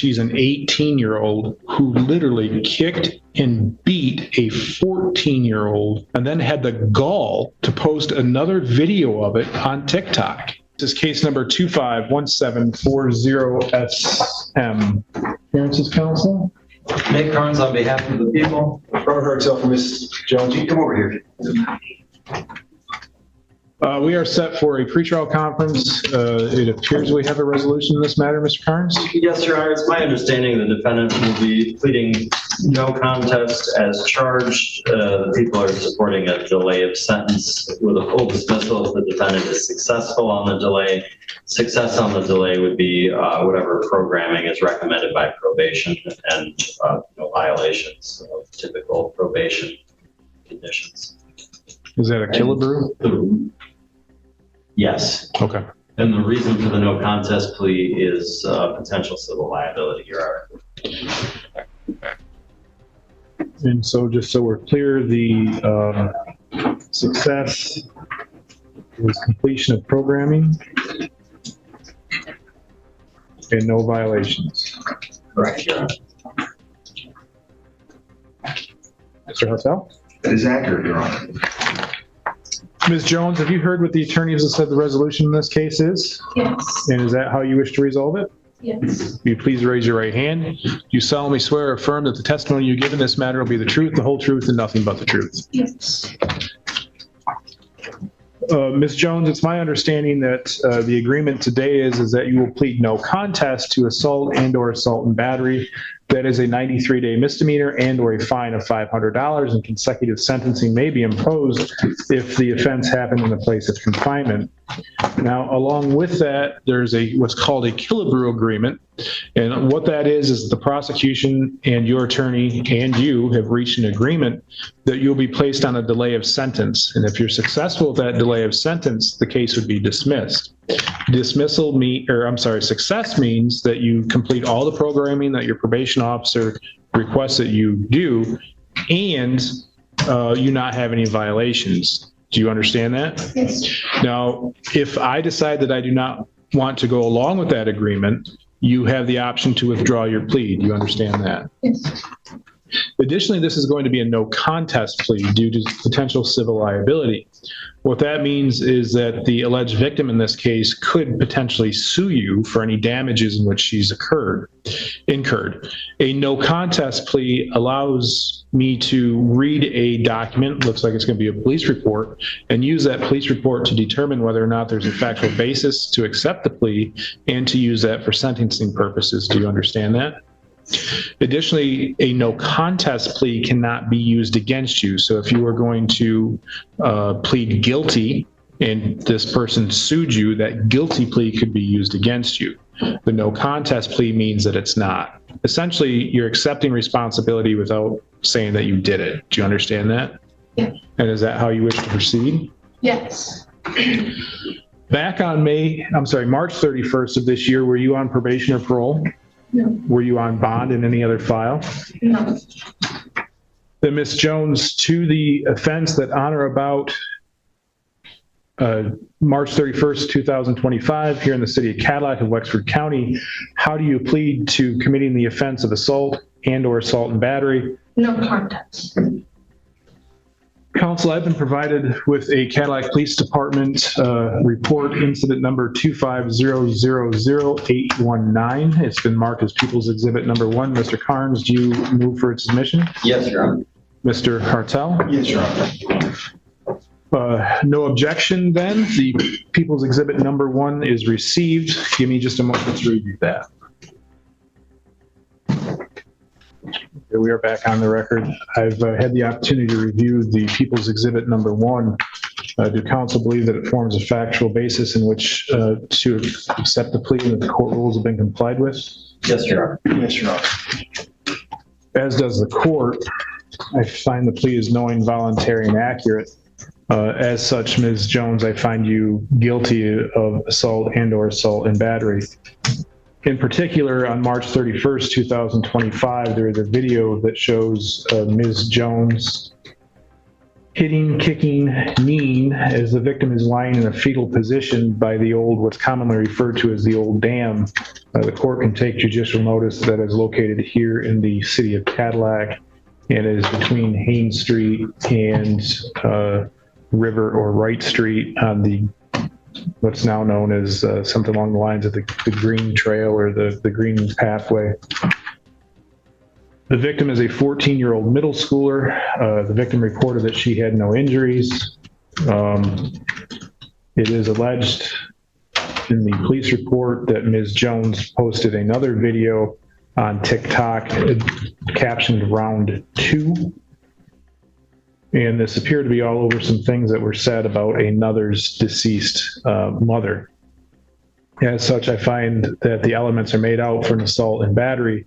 she's an 18-year-old who literally kicked and beat a 14-year-old and then had the gall to post another video of it on TikTok. This is case number 251740SM. Appearances counsel? Nick Carnes on behalf of the people. Robert Hartzell for Ms. Jones. You come over here. We are set for a pretrial conference. It appears we have a resolution in this matter, Mr. Carnes. Yes, Your Honor. It's my understanding the defendant will be pleading no contest as charged. The people are supporting a delay of sentence with a full dismissal if the defendant is successful on the delay. Success on the delay would be whatever programming is recommended by probation and no violations of typical probation conditions. Is that a Killebrew? Yes. Okay. And the reason for the no contest plea is potential civil liability, Your Honor. And so just so we're clear, the success was completion of programming and no violations. Correct, Your Honor. Mr. Hartzell? That is accurate, Your Honor. Ms. Jones, have you heard what the attorneys have said the resolution in this case is? Yes. And is that how you wish to resolve it? Yes. Will you please raise your right hand? Do you solemnly swear or affirm that the testimony you give in this matter will be the truth, the whole truth, and nothing but the truth? Yes. Ms. Jones, it's my understanding that the agreement today is that you will plead no contest to assault and/or assault and battery. That is a 93-day misdemeanor and/or a fine of $500, and consecutive sentencing may be imposed if the offense happened in the place of confinement. Now, along with that, there's what's called a Killebrew agreement, and what that is the prosecution and your attorney and you have reached an agreement that you'll be placed on a delay of sentence, and if you're successful with that delay of sentence, the case would be dismissed. Success means that you complete all the programming that your probation officer requests that you do, and you not have any violations. Do you understand that? Yes. Now, if I decide that I do not want to go along with that agreement, you have the option to withdraw your plea. Do you understand that? Yes. Additionally, this is going to be a no contest plea due to potential civil liability. What that means is that the alleged victim in this case could potentially sue you for any damages in which she's incurred. A no contest plea allows me to read a document, looks like it's going to be a police report, and use that police report to determine whether or not there's a factual basis to accept the plea and to use that for sentencing purposes. Do you understand that? Additionally, a no contest plea cannot be used against you. So if you are going to plead guilty and this person sued you, that guilty plea could be used against you. The no contest plea means that it's not. Essentially, you're accepting responsibility without saying that you did it. Do you understand that? Yeah. And is that how you wish to proceed? Yes. Back on March 31st of this year, were you on probation or parole? No. Were you on bond in any other file? No. Then Ms. Jones, to the offense that on or about March 31st, 2025, here in the city of Cadillac of Wexford County, how do you plead to committing the offense of assault and/or assault and battery? No contest. Counsel, I've been provided with a Cadillac Police Department report, incident number 2500819. It's been marked as People's Exhibit number 1. Mr. Carnes, do you move for its submission? Yes, Your Honor. Mr. Hartzell? Yes, Your Honor. No objection then. The People's Exhibit number 1 is received. Give me just a moment to review that. Here we are back on the record. I've had the opportunity to review the People's Exhibit number 1. Do counsel believe that it forms a factual basis in which to accept the plea and that the court rules have been complied with? Yes, Your Honor. Yes, Your Honor. As does the court. I find the plea is knowing, voluntary, and accurate. As such, Ms. Jones, I find you guilty of assault and/or assault and battery. In particular, on March 31st, 2025, there is a video that shows Ms. Jones hitting, kicking, kneeing as the victim is lying in a fetal position by the old, what's commonly referred to as the old dam. The court can take judicial notice that is located here in the city of Cadillac and is between Haynes Street and River or Wright Street on the what's now known as something along the lines of the Green Trail or the Green Pathway. The victim is a 14-year-old middle schooler. The victim reported that she had no injuries. It is alleged in the police report that Ms. Jones posted another video on TikTok captioned "Round 2." And this appeared to be all over some things that were said about another's deceased mother. As such, I find that the elements are made out for an assault and battery,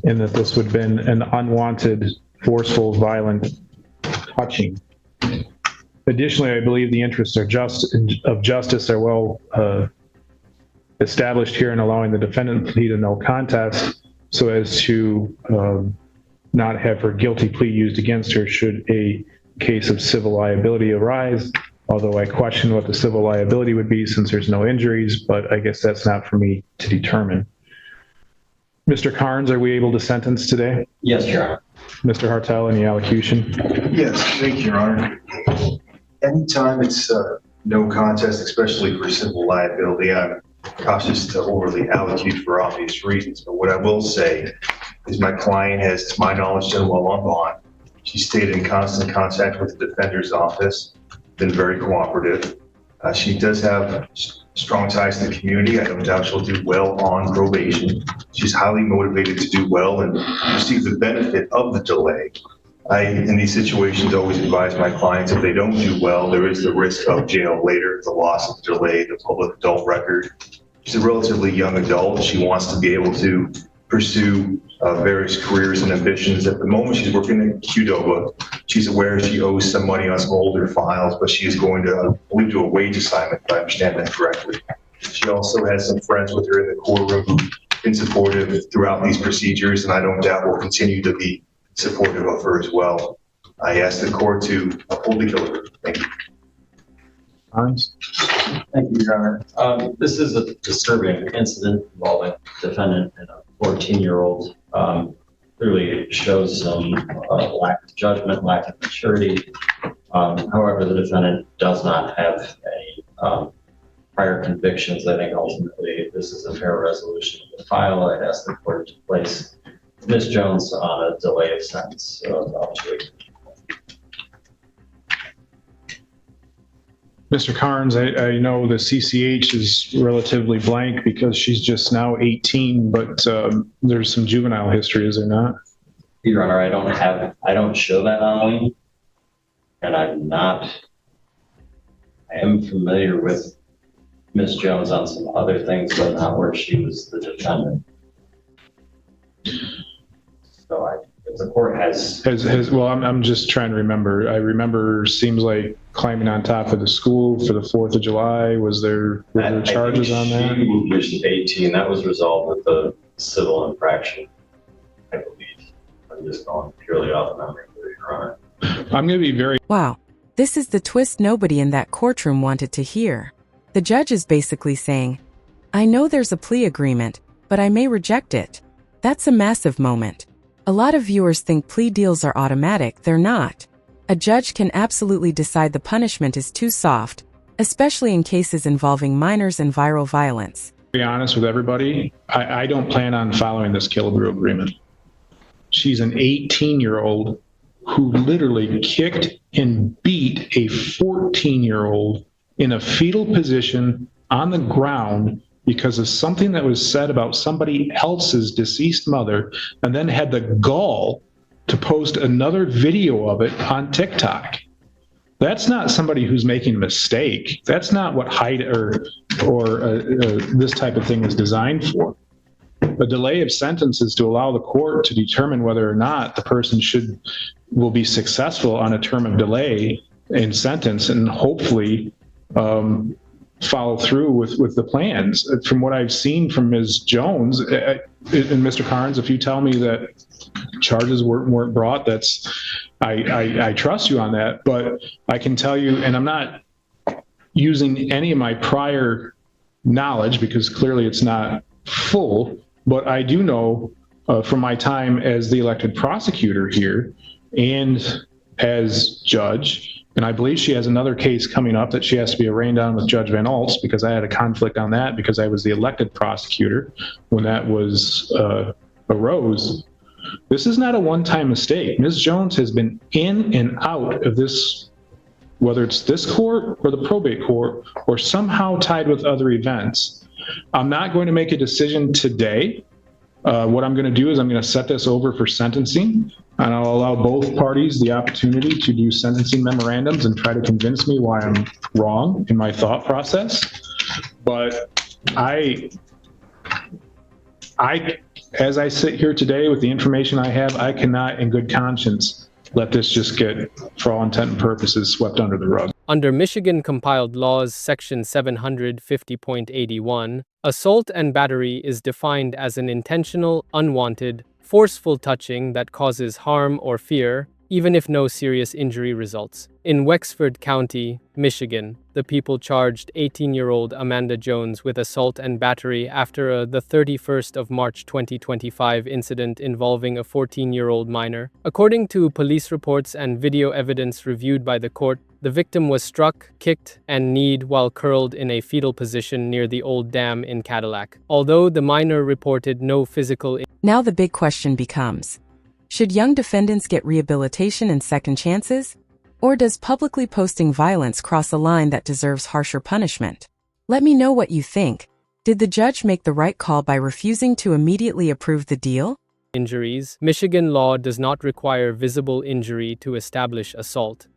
and that this would have been an unwanted, forceful, violent touching. Additionally, I believe the interests of justice are well established here in allowing the defendant to plead a no contest so as to not have her guilty plea used against her should a case of civil liability arise. Although I question what the civil liability would be since there's no injuries, but I guess that's not for me to determine. Mr. Carnes, are we able to sentence today? Yes, Your Honor. Mr. Hartel, any allocution? Yes, thank you, Your Honor. Anytime it's no contest, especially for civil liability, I'm cautious to overly allocute for obvious reasons. But what I will say is my client has, to my knowledge, done well on bond. She stayed in constant contact with the defender's office, been very cooperative. She does have strong ties to the community. I don't doubt she'll do well on probation. She's highly motivated to do well and receive the benefit of the delay. I, in these situations, always advise my clients if they don't do well, there is the risk of jail later, the loss of the delay, the public adult record. She's a relatively young adult. She wants to be able to pursue various careers and ambitions. At the moment, she's working in Qdoba. She's aware she owes some money on some older files, but she is going to, I believe, do a wage assignment, if I understand that correctly. She also has some friends with her in the courtroom who've been supportive throughout these procedures, and I don't doubt will continue to be supportive of her as well. I ask the court to uphold the guilty. Thank you. Carnes? Thank you, Your Honor. This is a disturbing incident involving defendant and a 14-year-old. Clearly shows some lack of judgment, lack of maturity. However, the defendant does not have any prior convictions. I think ultimately this is a fair resolution of the file. I'd ask the court to place Ms. Jones on a delay of sentence of up to 8 weeks. Mr. Carnes, I know the CCH is relatively blank because she's just now 18, but there's some juvenile history, is there not? Your Honor, I don't show that online, and I am familiar with Ms. Jones on some other things, but not where she was the defendant. So if the court has well, I'm just trying to remember. I remember seems like climbing on top of the school for the 4th of July. Were there charges on that? She reached 18. That was resolved with the civil infraction, I believe. I'm just going purely off memory, Your Honor. I'm going to be very... Wow. This is the twist nobody in that courtroom wanted to hear. The judge is basically saying, I know there's a plea agreement, but I may reject it. That's a massive moment. A lot of viewers think plea deals are automatic. They're not. A judge can absolutely decide the punishment is too soft, especially in cases involving minors and viral violence. To be honest with everybody, I don't plan on following this Killebrew agreement. She's an 18-year-old who literally kicked and beat a 14-year-old in a fetal position on the ground because of something that was said about somebody else's deceased mother, and then had the gall to post another video of it on TikTok. That's not somebody who's making a mistake. That's not what this type of thing is designed for. A delay of sentence is to allow the court to determine whether or not the person will be successful on a term of delay in sentence, and hopefully follow through with the plans. From what I've seen from Ms. Jones, and Mr. Carnes, if you tell me that charges weren't brought, that's I trust you on that, but I can tell you, and I'm not using any of my prior knowledge because clearly it's not full, but I do know from my time as the elected prosecutor here and as judge, and I believe she has another case coming up that she has to be arraigned on with Judge Van Alts because I had a conflict on that because I was the elected prosecutor when that was arose. This is not a one-time mistake. Ms. Jones has been in and out of this, whether it's this court or the probate court or somehow tied with other events. I'm not going to make a decision today. What I'm going to do is I'm going to set this over for sentencing, and I'll allow both parties the opportunity to do sentencing memorandums and try to convince me why I'm wrong in my thought process. But as I sit here today with the information I have, I cannot in good conscience let this just get, for all intent and purposes, swept under the rug. Under Michigan compiled laws section 750.81, assault and battery is defined as an intentional, unwanted, forceful touching that causes harm or fear, even if no serious injury results. In Wexford County, Michigan, the people charged 18-year-old Amanda Jones with assault and battery after the 31st of March 2025 incident involving a 14-year-old minor. According to police reports and video evidence reviewed by the court, the victim was struck, kicked, and kneed while curled in a fetal position near the old dam in Cadillac. Although the minor reported no physical injury. Now the big question becomes, should young defendants get rehabilitation and second chances? Or does publicly posting violence cross a line that deserves harsher punishment? Let me know what you think. Did the judge make the right call by refusing to immediately approve the deal? Injuries. Michigan law does not require visible injury to establish assault.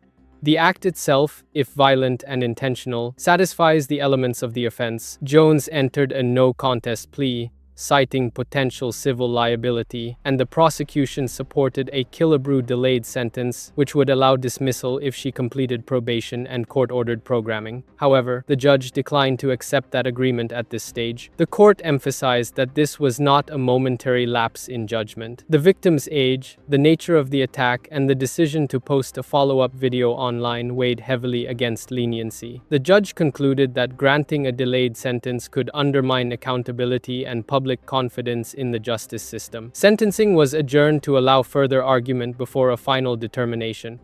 The act itself, if violent and intentional, satisfies the elements of the offense. Jones entered a no-contest plea, citing potential civil liability, and the prosecution supported a Killebrew delayed sentence, which would allow dismissal if she completed probation and court-ordered programming. However, the judge declined to accept that agreement at this stage. The court emphasized that this was not a momentary lapse in judgment. The victim's age, the nature of the attack, and the decision to post a follow-up video online weighed heavily against leniency. The judge concluded that granting a delayed sentence could undermine accountability and public confidence in the justice system. Sentencing was adjourned to allow further argument before a final determination.